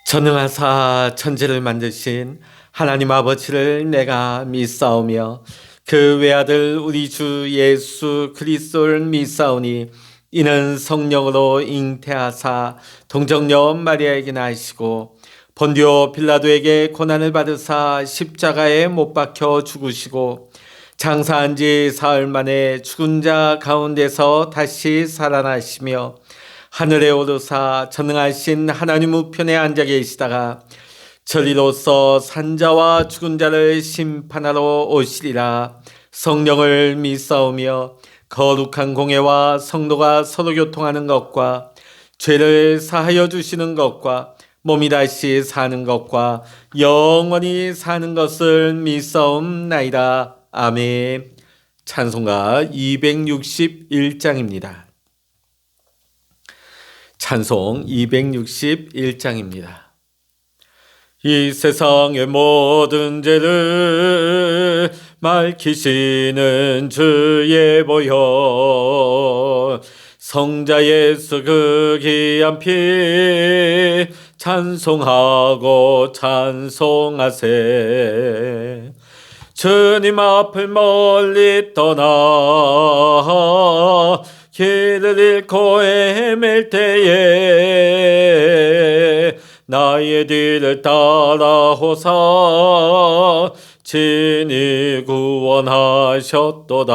전능하사 천지를 만드신 하나님 아버지를 내가 믿사오며 그 외아들 우리 주 예수 그리스도를 믿사오니 이는 성령으로 잉태하사 동정녀 마리아에게 나시고 본디오 빌라도에게 고난을 받으사 십자가에 못 박혀 죽으시고 장사한 지 사흘 만에 죽은 자 가운데서 다시 살아나시며 하늘에 오르사 전능하신 하나님 우편에 앉아 계시다가 저리로서 산자와 죽은 자를 심판하러 오시리라. 성령을 믿사오며 거룩한 공예와 성도가 서로 교통하는 것과 죄를 사하여 주시는 것과 몸이 다시 사는 것과 영원히 사는 것을 믿사옵나이다. 아멘. 찬송가 261장입니다. 찬송 261장입니다. 이 세상의 모든 죄를 맑히시는 주의 보혈 성자 예수 그 귀한 피 찬송하고 찬송하세. 주님 앞을 멀리 떠나 길을 잃고 헤맬 때에 나의 뒤를 따라오사 친히 구원하셨도다.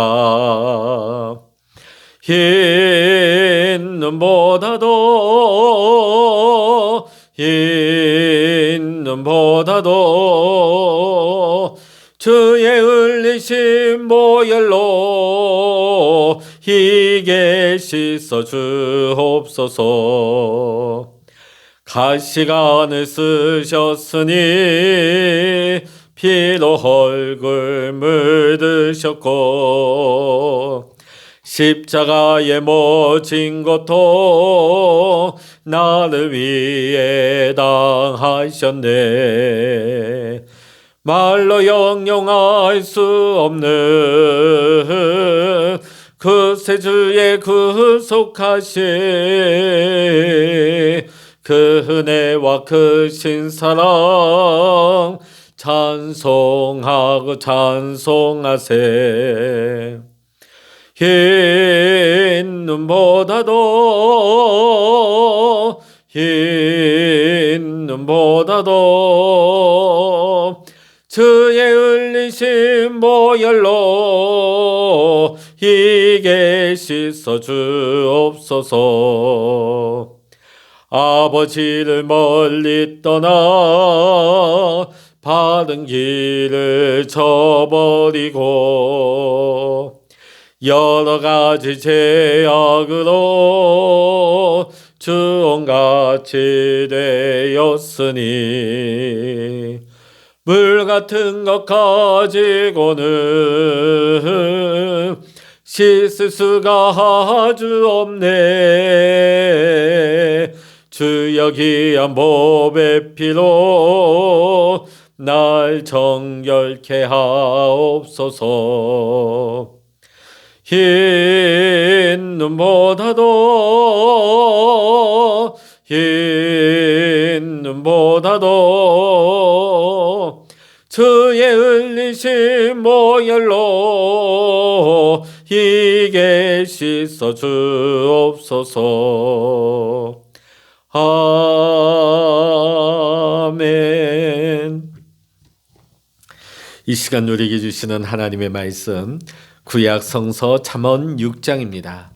흰 눈보다도 주의 흘리신 보혈로 희게 씻어 주옵소서. 가시관을 쓰셨으니 피로 얼굴 묻으셨고 십자가에 못 진 것도 나를 위해 당하셨네. 말로 형용할 수 없는 그 새 주의 구속하신 그 은혜와 크신 사랑 찬송하고 찬송하세. 흰 눈보다도 주의 흘리신 보혈로 희게 씻어 주옵소서. 아버지를 멀리 떠나 바른 길을 저버리고 여러 가지 죄악으로 주홍같이 되었으니 물 같은 것 가지고는 씻을 수가 아주 없네. 주여 귀한 몸의 피로 날 정결케 하옵소서. 흰 눈보다도 주의 흘리신 보혈로 희게 씻어 주옵소서. 아멘. 이 시간 누리게 주시는 하나님의 말씀 구약 성서 잠언 6장입니다.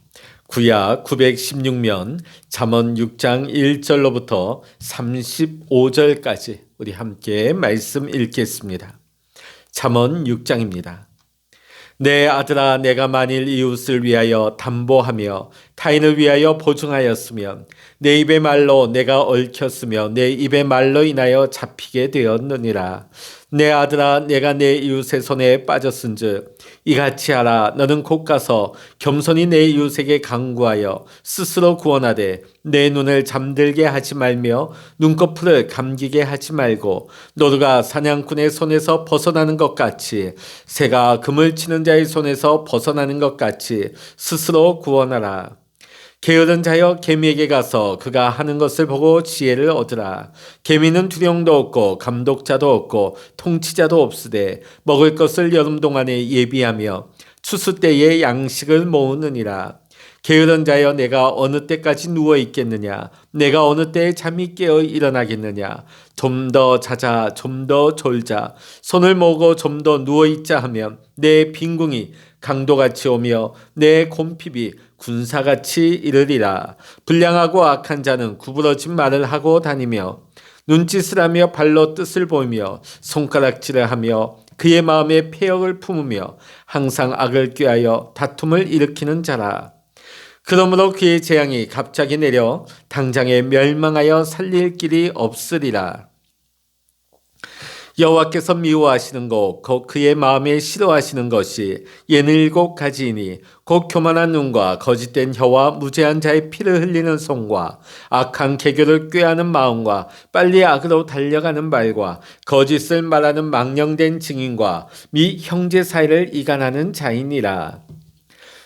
구약 916면 잠언 6장 1절로부터 35절까지 우리 함께 말씀 읽겠습니다. 잠언 6장입니다. 내 아들아, 내가 만일 이웃을 위하여 담보하며 타인을 위하여 보증하였으면 내 입의 말로 내가 얽혔으며 내 입의 말로 인하여 잡히게 되었느니라. 내 아들아, 내가 내 이웃의 손에 빠졌은즉 이같이 하라. 너는 곧 가서 겸손히 내 이웃에게 간구하여 스스로 구원하되 내 눈을 잠들게 하지 말며 눈꺼풀을 감기게 하지 말고 노루가 사냥꾼의 손에서 벗어나는 것 같이 새가 그물 치는 자의 손에서 벗어나는 것 같이 스스로 구원하라. 게으른 자여 개미에게 가서 그가 하는 것을 보고 지혜를 얻으라. 개미는 두령도 없고 감독자도 없고 통치자도 없으되 먹을 것을 여름 동안에 예비하며 추수 때에 양식을 모으느니라. 게으른 자여 내가 어느 때까지 누워 있겠느냐? 내가 어느 때에 잠이 깨어 일어나겠느냐? 좀 더 자자, 좀 더 졸자, 손을 모으고 좀 더 누워 있자 하면 내 빈궁이 강도같이 오며 내 곰핍이 군사같이 이르리라. 불량하고 악한 자는 구부러진 말을 하고 다니며 눈짓을 하며 발로 뜻을 보이며 손가락질을 하며 그의 마음에 패역을 품으며 항상 악을 꾀하여 다툼을 일으키는 자라. 그러므로 그의 재앙이 갑자기 내려 당장에 멸망하여 살릴 길이 없으리라. 여호와께서 미워하시는 것, 곧 그의 마음에 싫어하시는 것이 예는 7가지이니 곧 교만한 눈과 거짓된 혀와 무죄한 자의 피를 흘리는 손과 악한 계교를 꾀하는 마음과 빨리 악으로 달려가는 말과 거짓을 말하는 망령된 증인과 미 형제 사이를 이간하는 자이니라.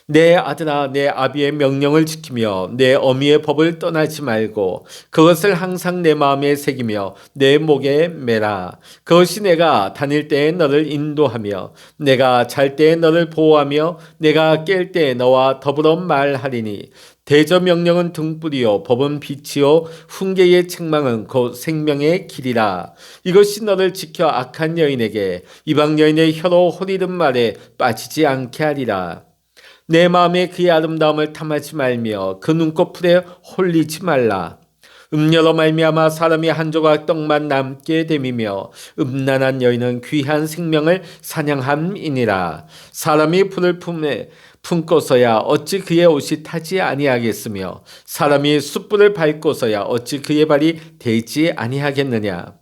내 아들아, 내 아비의 명령을 지키며 내 어미의 법을 떠나지 말고 그것을 항상 내 마음에 새기며 내 목에 매라. 그것이 내가 다닐 때에 너를 인도하며 내가 잘 때에 너를 보호하며 내가 깰 때에 너와 더불어 말하리니 대저 명령은 등불이요 법은 빛이요 훈계의 책망은 곧 생명의 길이라. 이것이 너를 지켜 악한 여인에게 이방 여인의 혀로 호리는 말에 빠지지 않게 하리라. 내 마음에 그의 아름다움을 탐하지 말며 그 눈꺼풀에 홀리지 말라. 음녀로 말미암아 사람이 한 조각 떡만 남게 됨이며 음란한 여인은 귀한 생명을 사냥함이니라. 사람이 풀을 품고서야 어찌 그의 옷이 타지 아니하겠으며 사람이 숯불을 밟고서야 어찌 그의 발이 되지 아니하겠느냐.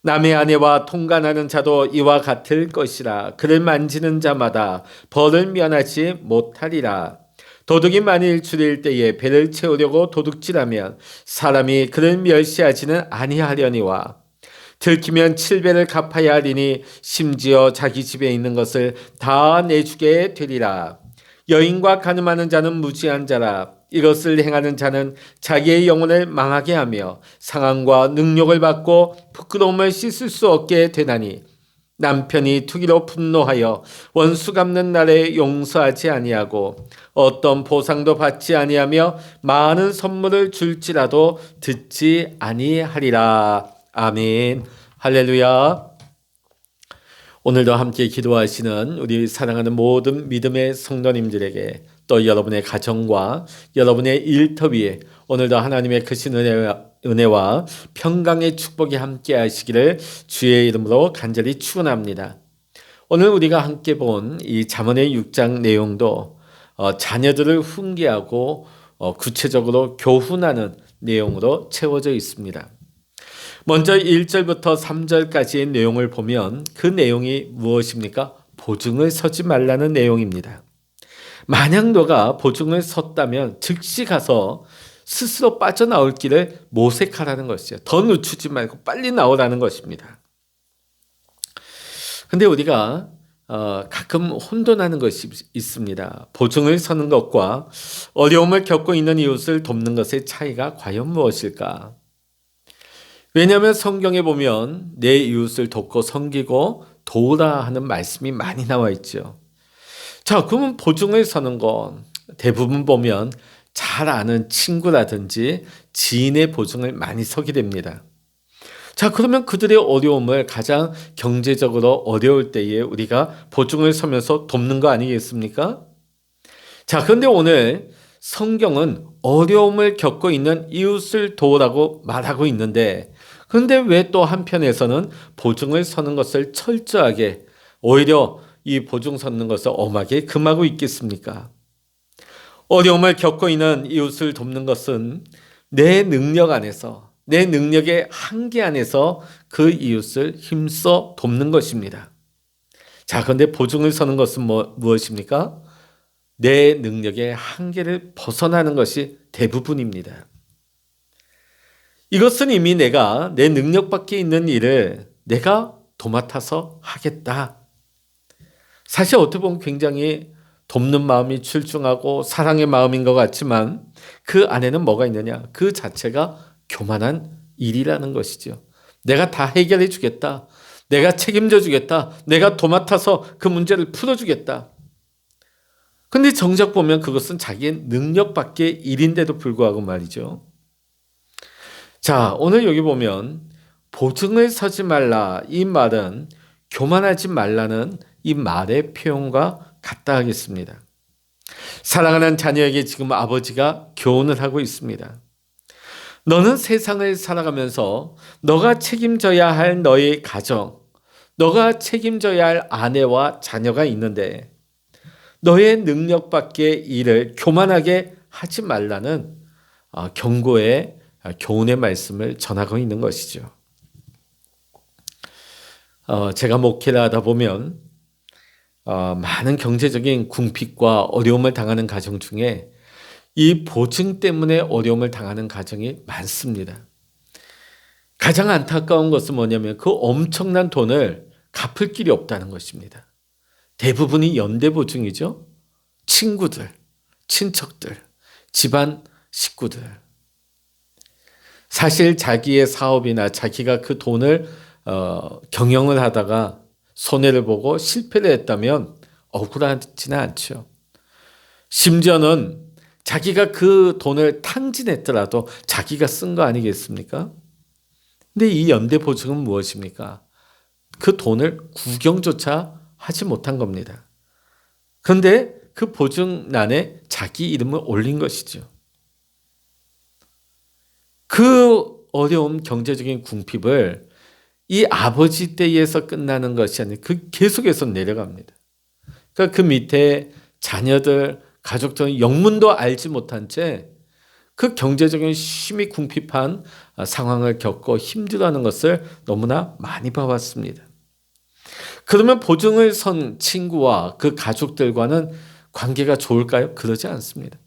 남의 아내와 통간하는 자도 이와 같을 것이라. 그를 만지는 자마다 벌을 면하지 못하리라. 도둑이 만일 줄일 때에 배를 채우려고 도둑질하면 사람이 그를 멸시하지는 아니하려니와 들키면 7배를 갚아야 하리니 심지어 자기 집에 있는 것을 다 내주게 되리라. 여인과 간음하는 자는 무지한 자라. 이것을 행하는 자는 자기의 영혼을 망하게 하며 상함과 능욕을 받고 부끄러움을 씻을 수 없게 되나니 남편이 투기로 분노하여 원수 갚는 날에 용서하지 아니하고 어떤 보상도 받지 아니하며 많은 선물을 줄지라도 듣지 아니하리라. 아멘. 할렐루야. 오늘도 함께 기도하시는 우리 사랑하는 모든 믿음의 성도님들에게 또 여러분의 가정과 여러분의 일터위에 오늘도 하나님의 크신 은혜와 평강의 축복이 함께 하시기를 주의 이름으로 간절히 축원합니다. 오늘 우리가 함께 본 이 잠언의 6장 내용도 자녀들을 훈계하고 구체적으로 교훈하는 내용으로 채워져 있습니다. 먼저 1절부터 3절까지의 내용을 보면 그 내용이 무엇입니까? 보증을 서지 말라는 내용입니다. 만약 너가 보증을 섰다면 즉시 가서 스스로 빠져나올 길을 모색하라는 것이죠. 더 늦추지 말고 빨리 나오라는 것입니다. 근데 우리가 가끔 혼돈하는 것이 있습니다. 보증을 서는 것과 어려움을 겪고 있는 이웃을 돕는 것의 차이가 과연 무엇일까? 왜냐하면 성경에 보면 내 이웃을 돕고 섬기고 도우라 하는 말씀이 많이 나와 있죠. 자, 그러면 보증을 서는 건 대부분 보면 잘 아는 친구라든지 지인의 보증을 많이 서게 됩니다. 자, 그러면 그들의 어려움을 가장 경제적으로 어려울 때에 우리가 보증을 서면서 돕는 거 아니겠습니까? 자, 그런데 오늘 성경은 어려움을 겪고 있는 이웃을 도우라고 말하고 있는데 그런데 왜 또 한편에서는 보증을 서는 것을 철저하게 오히려 이 보증 서는 것을 엄하게 금하고 있겠습니까? 어려움을 겪고 있는 이웃을 돕는 것은 내 능력 안에서 내 능력의 한계 안에서 그 이웃을 힘써 돕는 것입니다. 자, 그런데 보증을 서는 것은 무엇입니까? 내 능력의 한계를 벗어나는 것이 대부분입니다. 이것은 이미 내가 내 능력 밖에 있는 일을 내가 도맡아서 하겠다. 사실 어떻게 보면 굉장히 돕는 마음이 출중하고 사랑의 마음인 것 같지만 그 안에는 뭐가 있느냐? 그 자체가 교만한 일이라는 것이죠. 내가 다 해결해 주겠다. 내가 책임져 주겠다. 내가 도맡아서 그 문제를 풀어주겠다. 근데 정작 보면 그것은 자기의 능력 밖의 일인데도 불구하고 말이죠. 자, 오늘 여기 보면 보증을 서지 말라 이 말은 교만하지 말라는 이 말의 표현과 같다 하겠습니다. 사랑하는 자녀에게 지금 아버지가 교훈을 하고 있습니다. 너는 세상을 살아가면서 너가 책임져야 할 너의 가정, 너가 책임져야 할 아내와 자녀가 있는데 너의 능력 밖의 일을 교만하게 하지 말라는 경고의 교훈의 말씀을 전하고 있는 것이죠. 제가 목회를 하다 보면 많은 경제적인 궁핍과 어려움을 당하는 가정 중에 이 보증 때문에 어려움을 당하는 가정이 많습니다. 가장 안타까운 것은 뭐냐면 그 엄청난 돈을 갚을 길이 없다는 것입니다. 대부분이 연대보증이죠. 친구들, 친척들, 집안 식구들. 사실 자기의 사업이나 자기가 그 돈을 경영을 하다가 손해를 보고 실패를 했다면 억울하지는 않죠. 심지어는 자기가 그 돈을 탕진했더라도 자기가 쓴 거 아니겠습니까? 근데 이 연대보증은 무엇입니까? 그 돈을 구경조차 하지 못한 겁니다. 그런데 그 보증란에 자기 이름을 올린 것이죠. 그 어려운 경제적인 궁핍을 이 아버지 때에서 끝나는 것이 아니라 그 계속해서 내려갑니다. 그러니까 그 밑에 자녀들, 가족들은 영문도 알지 못한 채 그 경제적인 심히 궁핍한 상황을 겪고 힘들어하는 것을 너무나 많이 봐왔습니다. 그러면 보증을 선 친구와 그 가족들과는 관계가 좋을까요? 그러지 않습니다.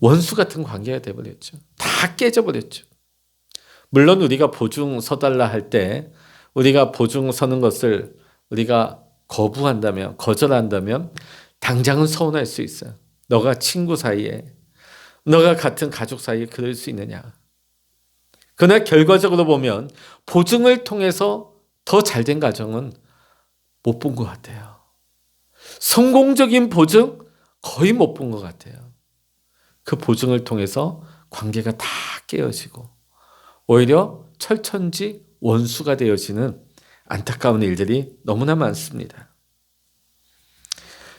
원수 같은 관계가 되어버렸죠. 다 깨져버렸죠. 물론 우리가 보증 서달라 할 때 우리가 보증 서는 것을 우리가 거부한다면, 거절한다면 당장은 서운할 수 있어요. 너가 친구 사이에, 너가 같은 가족 사이에 그럴 수 있느냐. 그러나 결과적으로 보면 보증을 통해서 더 잘된 가정은 못 본 것 같아요. 성공적인 보증 거의 못 본 것 같아요. 그 보증을 통해서 관계가 다 깨어지고 오히려 철천지 원수가 되어지는 안타까운 일들이 너무나 많습니다.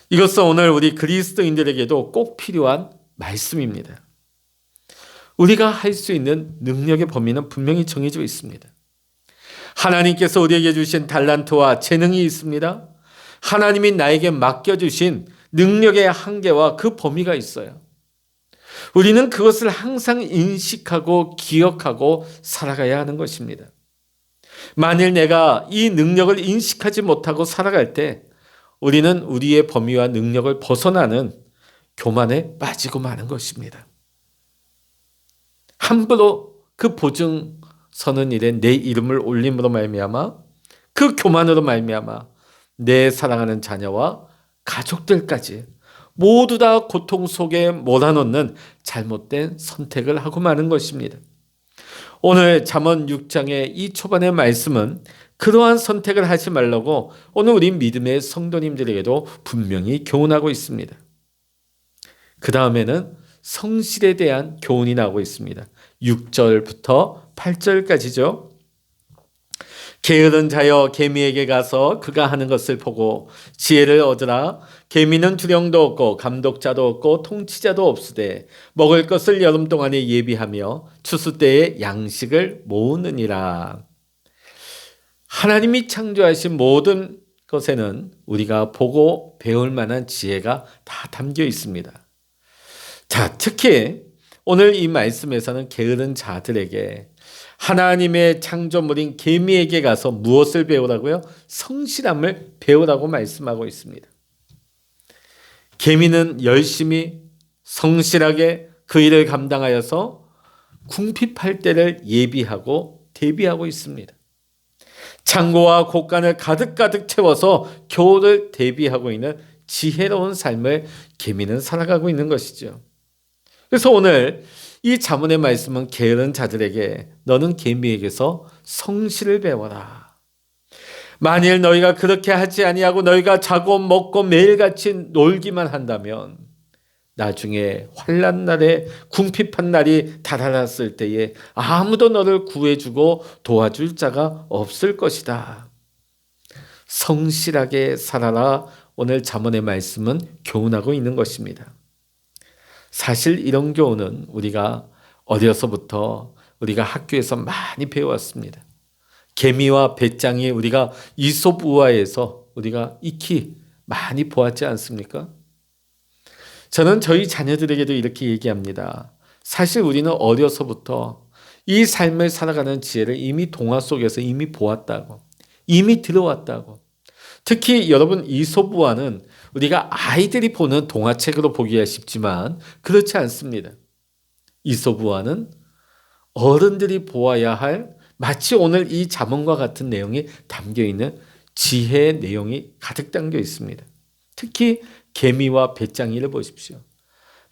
이것은 오늘 우리 그리스도인들에게도 꼭 필요한 말씀입니다. 우리가 할 수 있는 능력의 범위는 분명히 정해져 있습니다. 하나님께서 우리에게 주신 달란트와 재능이 있습니다. 하나님이 나에게 맡겨주신 능력의 한계와 그 범위가 있어요. 우리는 그것을 항상 인식하고 기억하고 살아가야 하는 것입니다. 만일 내가 이 능력을 인식하지 못하고 살아갈 때 우리는 우리의 범위와 능력을 벗어나는 교만에 빠지고 마는 것입니다. 함부로 그 보증 서는 일에 내 이름을 올림으로 말미암아 그 교만으로 말미암아 내 사랑하는 자녀와 가족들까지 모두 다 고통 속에 몰아넣는 잘못된 선택을 하고 마는 것입니다. 오늘 잠언 6장의 이 초반의 말씀은 그러한 선택을 하지 말라고 오늘 우리 믿음의 성도님들에게도 분명히 교훈하고 있습니다. 그 다음에는 성실에 대한 교훈이 나오고 있습니다. 6절부터 8절까지죠. 게으른 자여 개미에게 가서 그가 하는 것을 보고 지혜를 얻으라. 개미는 주령도 없고 감독자도 없고 통치자도 없으되 먹을 것을 여름 동안에 예비하며 추수 때에 양식을 모으느니라. 하나님이 창조하신 모든 것에는 우리가 보고 배울 만한 지혜가 다 담겨 있습니다. 자, 특히 오늘 이 말씀에서는 게으른 자들에게 하나님의 창조물인 개미에게 가서 무엇을 배우라고요? 성실함을 배우라고 말씀하고 있습니다. 개미는 열심히 성실하게 그 일을 감당하여서 궁핍할 때를 예비하고 대비하고 있습니다. 창고와 곳간을 가득가득 채워서 겨울을 대비하고 있는 지혜로운 삶을 계미는 살아가고 있는 것이죠. 그래서 오늘 이 잠언의 말씀은 게으른 자들에게 너는 계미에게서 성실을 배워라. 만일 너희가 그렇게 하지 아니하고 너희가 자고 먹고 매일같이 놀기만 한다면 나중에 환난 날에 궁핍한 날이 다다랐을 때에 아무도 너를 구해주고 도와줄 자가 없을 것이다. 성실하게 살아라. 오늘 잠언의 말씀은 교훈하고 있는 것입니다. 사실 이런 교훈은 우리가 어려서부터 우리가 학교에서 많이 배워왔습니다. 개미와 배짱이 우리가 이솝 우화에서 우리가 익히 많이 보았지 않습니까? 저는 저희 자녀들에게도 이렇게 얘기합니다. 사실 우리는 어려서부터 이 삶을 살아가는 지혜를 이미 동화 속에서 이미 보았다고, 이미 들어왔다고. 특히 여러분 이솝 우화는 우리가 아이들이 보는 동화책으로 보기가 쉽지만 그렇지 않습니다. 이솝 우화는 어른들이 보아야 할 마치 오늘 이 잠언과 같은 내용이 담겨있는 지혜의 내용이 가득 담겨 있습니다. 특히 개미와 배짱이를 보십시오.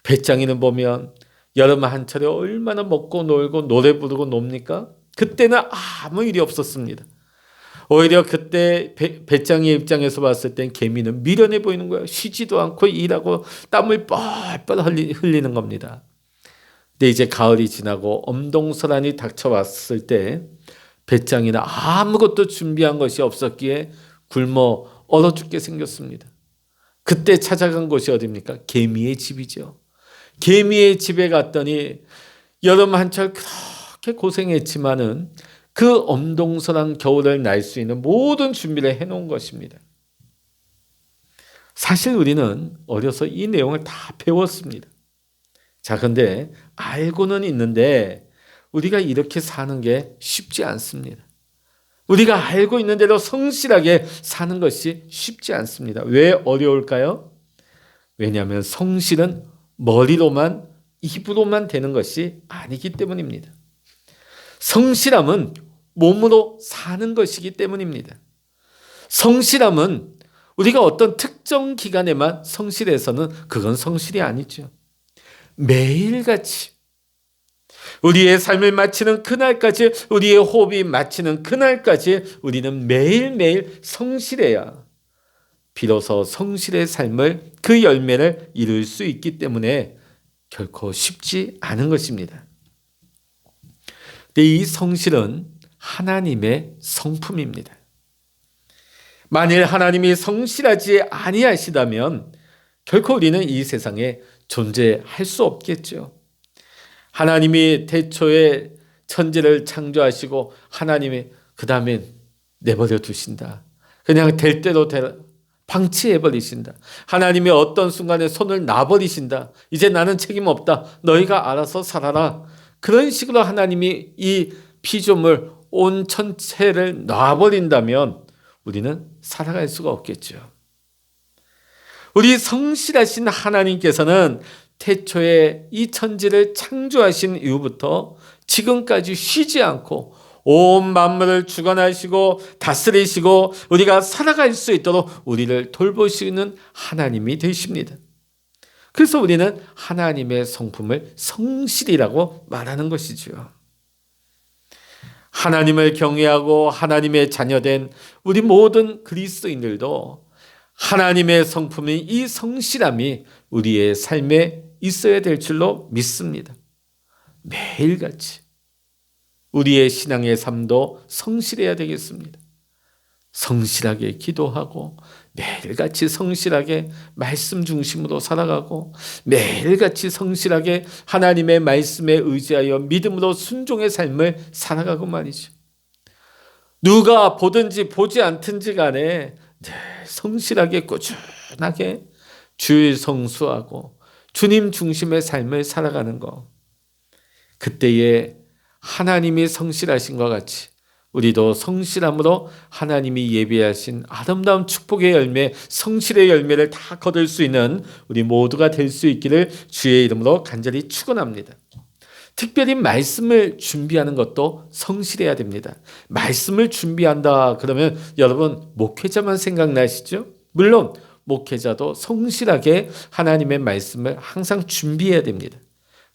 배짱이는 보면 여름 한철에 얼마나 먹고 놀고 노래 부르고 놉니까? 그때는 아무 일이 없었습니다. 오히려 그때 배짱이의 입장에서 봤을 땐 개미는 미련해 보이는 거예요. 쉬지도 않고 일하고 땀을 뻘뻘 흘리는 겁니다. 근데 이제 가을이 지나고 엄동설한이 닥쳐왔을 때 배짱이는 아무것도 준비한 것이 없었기에 굶어 얼어 죽게 생겼습니다. 그때 찾아간 곳이 어디입니까? 개미의 집이죠. 개미의 집에 갔더니 여름 한철 그렇게 고생했지만은 그 엄동설한 겨울을 날 수 있는 모든 준비를 해놓은 것입니다. 사실 우리는 어려서 이 내용을 다 배웠습니다. 자, 근데 알고는 있는데 우리가 이렇게 사는 게 쉽지 않습니다. 우리가 알고 있는 대로 성실하게 사는 것이 쉽지 않습니다. 왜 어려울까요? 왜냐하면 성실은 머리로만, 입으로만 되는 것이 아니기 때문입니다. 성실함은 몸으로 사는 것이기 때문입니다. 성실함은 우리가 어떤 특정 기간에만 성실해서는 그건 성실이 아니죠. 매일같이 우리의 삶을 마치는 그날까지, 우리의 호흡이 마치는 그날까지 우리는 매일매일 성실해야 비로소 성실의 삶을, 그 열매를 이룰 수 있기 때문에 결코 쉽지 않은 것입니다. 근데 이 성실은 하나님의 성품입니다. 만일 하나님이 성실하지 아니하시다면 결코 우리는 이 세상에 존재할 수 없겠죠. 하나님이 태초에 천지를 창조하시고 하나님이 그 다음에 내버려 두신다. 그냥 될 대로 방치해버리신다. 하나님이 어떤 순간에 손을 놔버리신다. 이제 나는 책임 없다. 너희가 알아서 살아라. 그런 식으로 하나님이 이 피조물 온 천체를 놔버린다면 우리는 살아갈 수가 없겠죠. 우리 성실하신 하나님께서는 태초에 이 천지를 창조하신 이후부터 지금까지 쉬지 않고 온 만물을 주관하시고 다스리시고 우리가 살아갈 수 있도록 우리를 돌보시는 하나님이 되십니다. 그래서 우리는 하나님의 성품을 성실이라고 말하는 것이죠. 하나님을 경외하고 하나님의 자녀된 우리 모든 그리스도인들도 하나님의 성품인 이 성실함이 우리의 삶에 있어야 될 줄로 믿습니다. 매일같이 우리의 신앙의 삶도 성실해야 되겠습니다. 성실하게 기도하고 매일같이 성실하게 말씀 중심으로 살아가고 매일같이 성실하게 하나님의 말씀에 의지하여 믿음으로 순종의 삶을 살아가고 말이죠. 누가 보든지 보지 않든지 간에 늘 성실하게 꾸준하게 주일 성수하고 주님 중심의 삶을 살아가는 것. 그때에 하나님이 성실하신 것 같이 우리도 성실함으로 하나님이 예비하신 아름다운 축복의 열매, 성실의 열매를 다 거둘 수 있는 우리 모두가 될 수 있기를 주의 이름으로 간절히 축원합니다. 특별히 말씀을 준비하는 것도 성실해야 됩니다. 말씀을 준비한다 그러면 여러분 목회자만 생각나시죠? 물론 목회자도 성실하게 하나님의 말씀을 항상 준비해야 됩니다.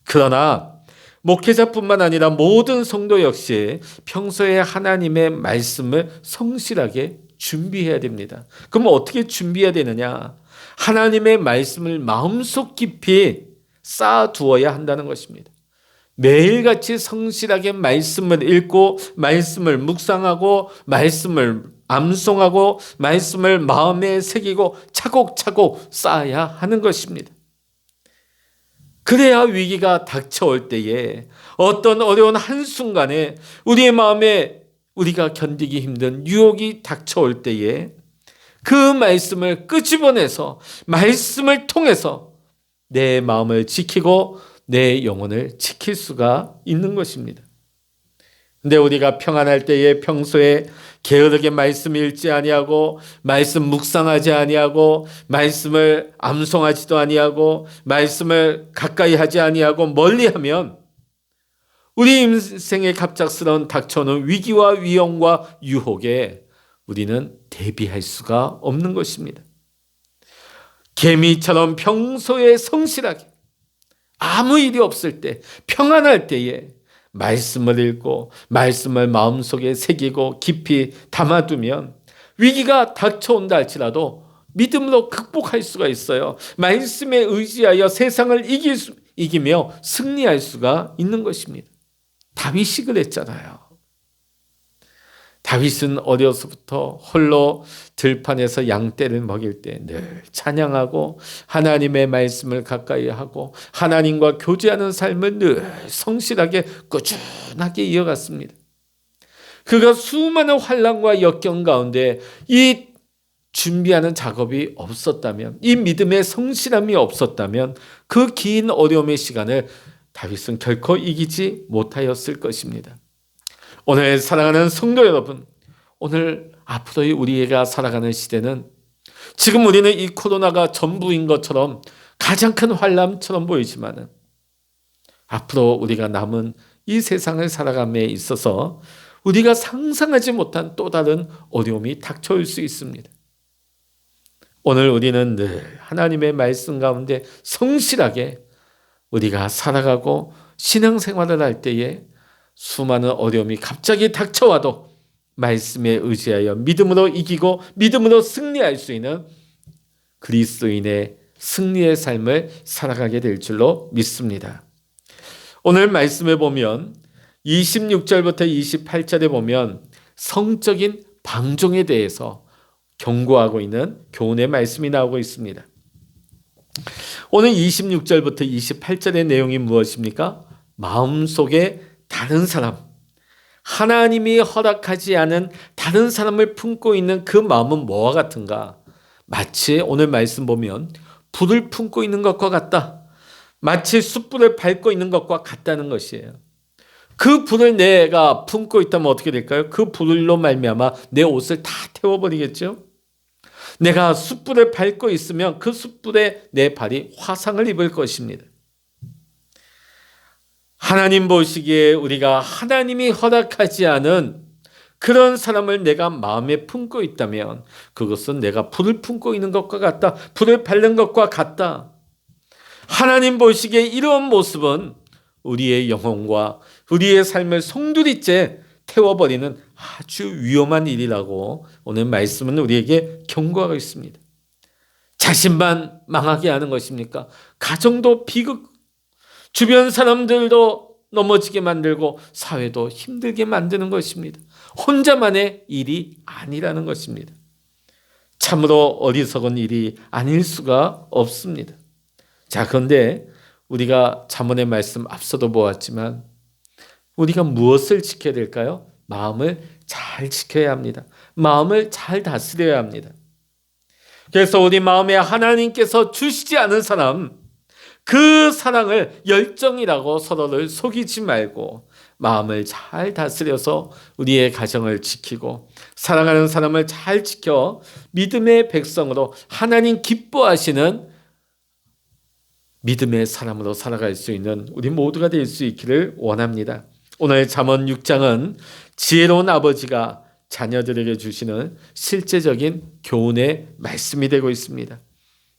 그러나 목회자뿐만 아니라 모든 성도 역시 평소에 하나님의 말씀을 성실하게 준비해야 됩니다. 그럼 어떻게 준비해야 되느냐? 하나님의 말씀을 마음속 깊이 쌓아두어야 한다는 것입니다. 매일같이 성실하게 말씀을 읽고 말씀을 묵상하고 말씀을 암송하고 말씀을 마음에 새기고 차곡차곡 쌓아야 하는 것입니다. 그래야 위기가 닥쳐올 때에 어떤 어려운 한순간에 우리의 마음에 우리가 견디기 힘든 유혹이 닥쳐올 때에 그 말씀을 끄집어내서 말씀을 통해서 내 마음을 지키고 내 영혼을 지킬 수가 있는 것입니다. 근데 우리가 평안할 때에 평소에 게으르게 말씀 읽지 아니하고 말씀 묵상하지 아니하고 말씀을 암송하지도 아니하고 말씀을 가까이 하지 아니하고 멀리하면 우리 인생에 갑작스러운 닥쳐오는 위기와 위험과 유혹에 우리는 대비할 수가 없는 것입니다. 개미처럼 평소에 성실하게 아무 일이 없을 때 평안할 때에 말씀을 읽고 말씀을 마음속에 새기고 깊이 담아두면 위기가 닥쳐온다 할지라도 믿음으로 극복할 수가 있어요. 말씀에 의지하여 세상을 이기며 승리할 수가 있는 것입니다. 다윗이 그랬잖아요. 다윗은 어려서부터 홀로 들판에서 양떼를 먹일 때 늘 찬양하고 하나님의 말씀을 가까이 하고 하나님과 교제하는 삶을 늘 성실하게 꾸준하게 이어갔습니다. 그가 수많은 환난과 역경 가운데 이 준비하는 작업이 없었다면, 이 믿음의 성실함이 없었다면 그 긴 어려움의 시간을 다윗은 결코 이기지 못하였을 것입니다. 오늘 사랑하는 성도 여러분, 오늘 앞으로의 우리가 살아가는 시대는 지금 우리는 이 코로나가 전부인 것처럼 가장 큰 환난처럼 보이지만 앞으로 우리가 남은 이 세상을 살아감에 있어서 우리가 상상하지 못한 또 다른 어려움이 닥쳐올 수 있습니다. 오늘 우리는 늘 하나님의 말씀 가운데 성실하게 우리가 살아가고 신앙생활을 할 때에 수많은 어려움이 갑자기 닥쳐와도 말씀에 의지하여 믿음으로 이기고 믿음으로 승리할 수 있는 그리스도인의 승리의 삶을 살아가게 될 줄로 믿습니다. 오늘 말씀에 보면 26절부터 28절에 보면 성적인 방종에 대해서 경고하고 있는 교훈의 말씀이 나오고 있습니다. 오늘 26절부터 28절의 내용이 무엇입니까? 마음속에 다른 사람, 하나님이 허락하지 않은 다른 사람을 품고 있는 그 마음은 뭐와 같은가? 마치 오늘 말씀 보면 불을 품고 있는 것과 같다. 마치 숯불을 밟고 있는 것과 같다는 것이에요. 그 불을 내가 품고 있다면 어떻게 될까요? 그 불로 말미암아 내 옷을 다 태워버리겠죠? 내가 숯불을 밟고 있으면 그 숯불에 내 발이 화상을 입을 것입니다. 하나님 보시기에 우리가 하나님이 허락하지 않은 그런 사람을 내가 마음에 품고 있다면 그것은 내가 불을 품고 있는 것과 같다. 불을 밟는 것과 같다. 하나님 보시기에 이런 모습은 우리의 영혼과 우리의 삶을 송두리째 태워버리는 아주 위험한 일이라고 오늘 말씀은 우리에게 경고하고 있습니다. 자신만 망하게 하는 것입니까? 가정도 비극, 주변 사람들도 넘어지게 만들고 사회도 힘들게 만드는 것입니다. 혼자만의 일이 아니라는 것입니다. 참으로 어리석은 일이 아닐 수가 없습니다. 자, 그런데 우리가 잠언의 말씀 앞서도 보았지만 우리가 무엇을 지켜야 될까요? 마음을 잘 지켜야 합니다. 마음을 잘 다스려야 합니다. 그래서 우리 마음에 하나님께서 주시지 않은 사람, 그 사랑을 열정이라고 서로를 속이지 말고 마음을 잘 다스려서 우리의 가정을 지키고 사랑하는 사람을 잘 지켜 믿음의 백성으로 하나님 기뻐하시는 믿음의 사람으로 살아갈 수 있는 우리 모두가 될 수 있기를 원합니다. 오늘 잠언 6장은 지혜로운 아버지가 자녀들에게 주시는 실제적인 교훈의 말씀이 되고 있습니다.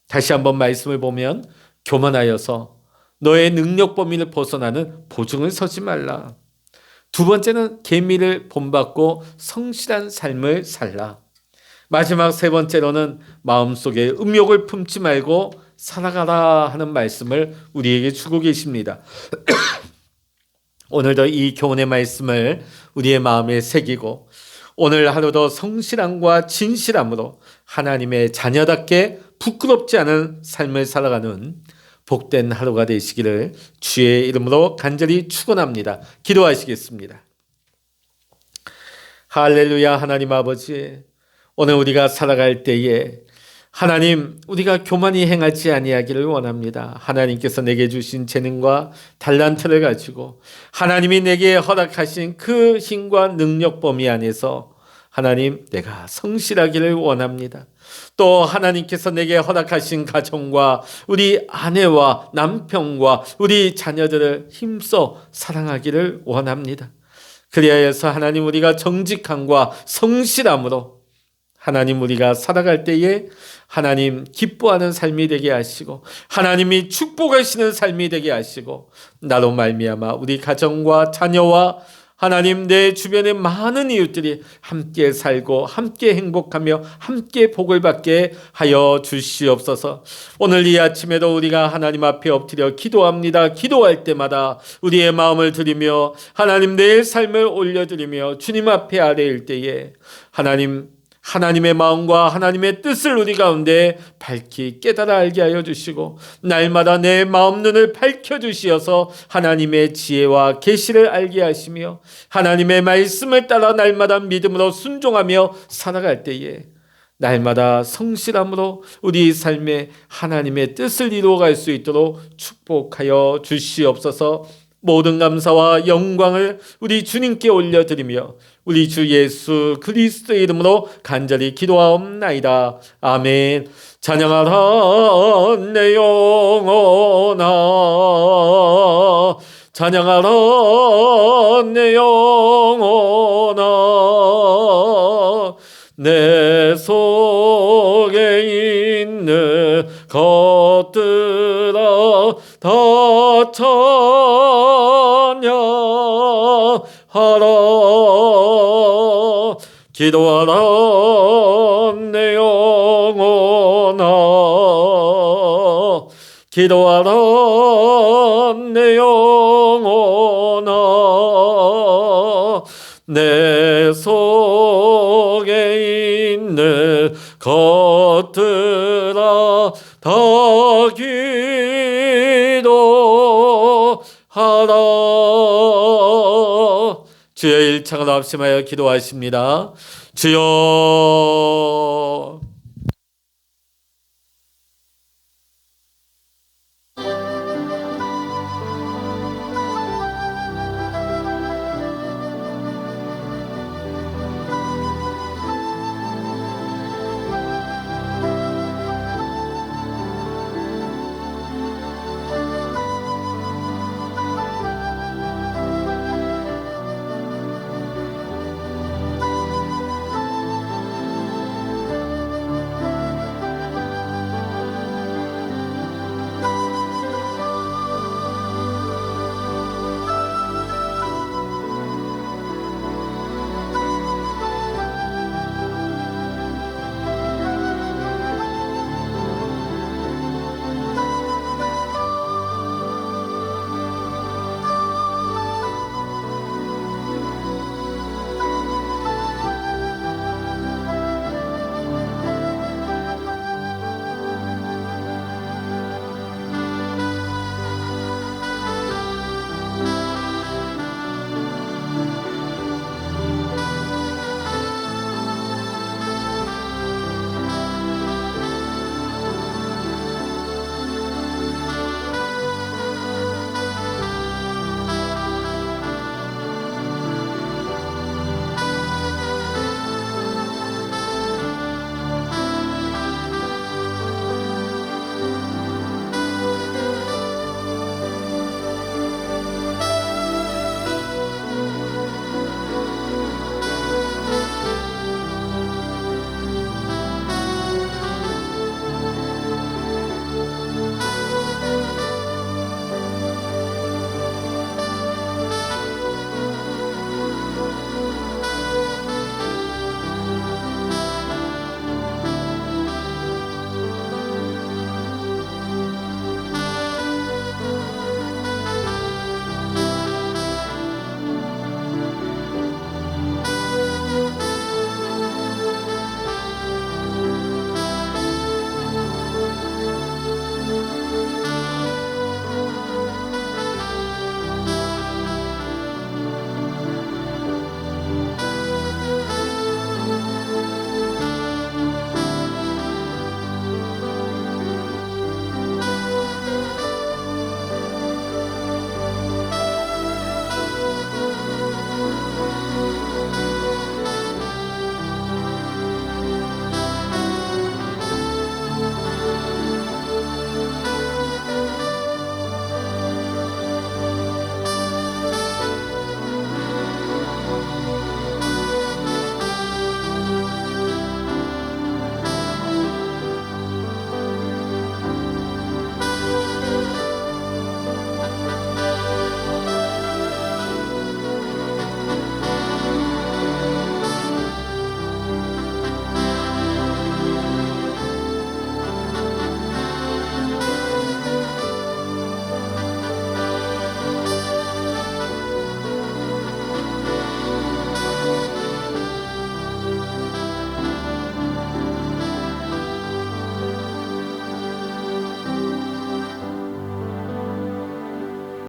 다시 한번 말씀을 보면 교만하여서 너의 능력 범위를 벗어나는 보증을 서지 말라. 두 번째는 계미를 본받고 성실한 삶을 살라. 마지막 세 번째로는 마음속에 음욕을 품지 말고 살아가라 하는 말씀을 우리에게 주고 계십니다. 오늘도 이 교훈의 말씀을 우리의 마음에 새기고 오늘 하루도 성실함과 진실함으로 하나님의 자녀답게 부끄럽지 않은 삶을 살아가는 복된 하루가 되시기를 주의 이름으로 간절히 축원합니다. 기도하시겠습니다. 할렐루야. 하나님 아버지, 오늘 우리가 살아갈 때에 하나님, 우리가 교만히 행하지 아니하기를 원합니다. 하나님께서 내게 주신 재능과 달란트를 가지고 하나님이 내게 허락하신 그 힘과 능력 범위 안에서 하나님, 내가 성실하기를 원합니다. 또 하나님께서 내게 허락하신 가정과 우리 아내와 남편과 우리 자녀들을 힘써 사랑하기를 원합니다. 그리하여서 하나님, 우리가 정직함과 성실함으로 하나님, 우리가 살아갈 때에 하나님 기뻐하는 삶이 되게 하시고 하나님이 축복하시는 삶이 되게 하시고 나로 말미암아 우리 가정과 자녀와 하나님 내 주변의 많은 이웃들이 함께 살고 함께 행복하며 함께 복을 받게 하여 주시옵소서. 오늘 이 아침에도 우리가 하나님 앞에 엎드려 기도합니다. 기도할 때마다 우리의 마음을 드리며 하나님 내 삶을 올려드리며 주님 앞에 아뢰일 때에 하나님의 마음과 하나님의 뜻을 우리 가운데 밝히 깨달아 알게 하여 주시고 날마다 내 마음 눈을 밝혀주시어서 하나님의 지혜와 계시를 알게 하시며 하나님의 말씀을 따라 날마다 믿음으로 순종하며 살아갈 때에 날마다 성실함으로 우리 삶에 하나님의 뜻을 이루어갈 수 있도록 축복하여 주시옵소서. 모든 감사와 영광을 우리 주님께 올려드리며 우리 주 예수 그리스도의 이름으로 간절히 기도하옵나이다. 아멘. 찬양하라 내 영혼아, 찬양하라 내 영혼아, 내 속에 있는 것들아 다 찬양하라. 기도하라 내 영혼아, 기도하라 내 영혼아, 내 속에 있는 것들아 다 기도하라. 주여, 일창을 합심하여 기도하십니다. 주여,